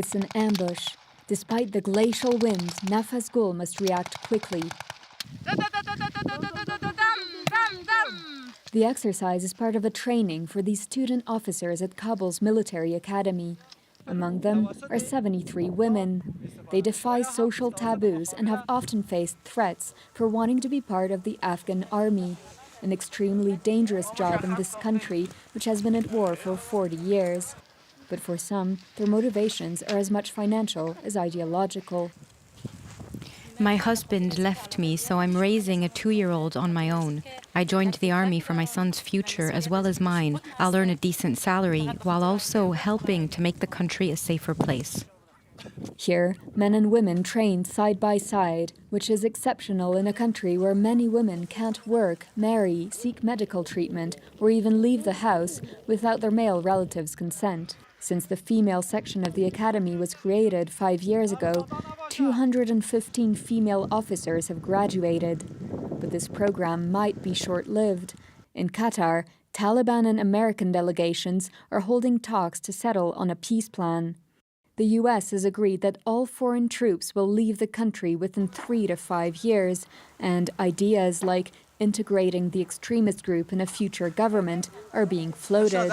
It's an ambush. Despite the glacial winds, Nafaz Gul must react quickly. The exercise is part of a training for these student officers at Kabul's military academy. Among them are 73 women. They defy social taboos and have often faced threats for wanting to be part of the Afghan army, an extremely dangerous job in this country which has been at war for 40 years. But for some, their motivations are as much financial as ideological. My husband left me, so I'm raising a 2-year-old on my own. I joined the army for my son's future as well as mine. I'll earn a decent salary while also helping to make the country a safer place. Here, men and women train side by side, which is exceptional in a country where many women can't work, marry, seek medical treatment, or even leave the house without their male relatives' consent. Since the female section of the academy was created 5 years ago, 215 female officers have graduated. But this program might be short-lived. In Qatar, Taliban and American delegations are holding talks to settle on a peace plan. The US has agreed that all foreign troops will leave the country within 3 to 5 years, and ideas like integrating the extremist group in a future government are being floated,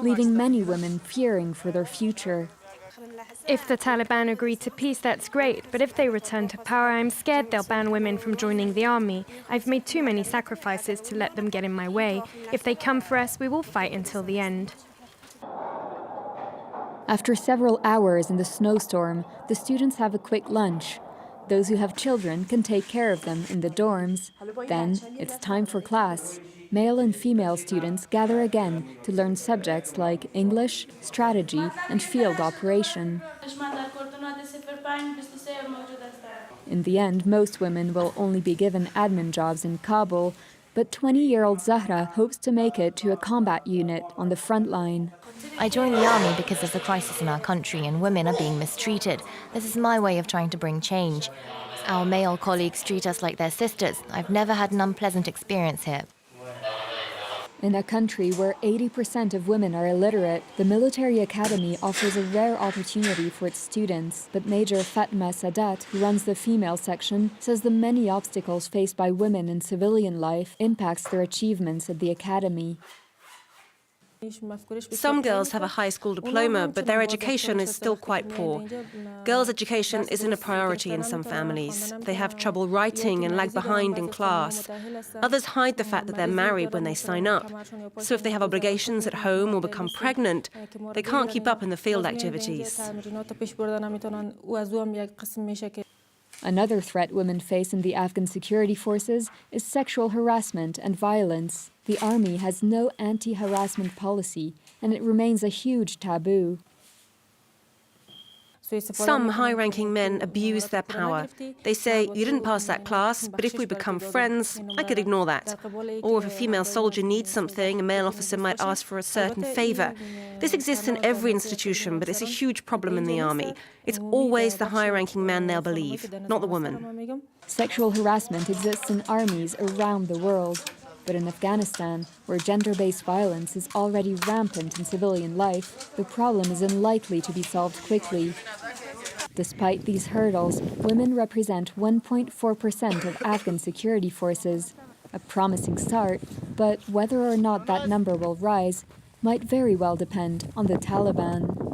leaving many women fearing for their future. If the Taliban agree to peace, that's great, but if they return to power, I'm scared they'll ban women from joining the army. I've made too many sacrifices to let them get in my way. If they come for us, we will fight until the end. After several hours in the snowstorm, the students have a quick lunch. Those who have children can take care of them in the dorms. Then it's time for class. Male and female students gather again to learn subjects like English, strategy, and field operation. In the end, most women will only be given admin jobs in Kabul, but 20-year-old Zahra hopes to make it to a combat unit on the front line. I joined the army because there's a crisis in our country and women are being mistreated. This is my way of trying to bring change. Our male colleagues treat us like their sisters. I've never had an unpleasant experience here. In a country where 80% of women are illiterate, the military academy offers a rare opportunity for its students. But Major Fatma Sadat, who runs the female section, says the many obstacles faced by women in civilian life impacts their achievements at the academy. Some girls have a high school diploma, but their education is still quite poor. Girls' education isn't a priority in some families. They have trouble writing and lag behind in class. Others hide the fact that they're married when they sign up. So if they have obligations at home or become pregnant, they can't keep up in the field activities. Another threat women face in the Afghan security forces is sexual harassment and violence. The army has no anti-harassment policy, and it remains a huge taboo. Some high-ranking men abuse their power. They say, you didn't pass that class, but if we become friends, I could ignore that. Or if a female soldier needs something, a male officer might ask for a certain favor. This exists in every institution, but it's a huge problem in the army. It's always the high-ranking man they'll believe, not the woman. Sexual harassment exists in armies around the world. But in Afghanistan, where gender-based violence is already rampant in civilian life, the problem is unlikely to be solved quickly. Despite these hurdles, women represent 1.4% of Afghan security forces. A promising start, but whether or not that number will rise might very well depend on the Taliban.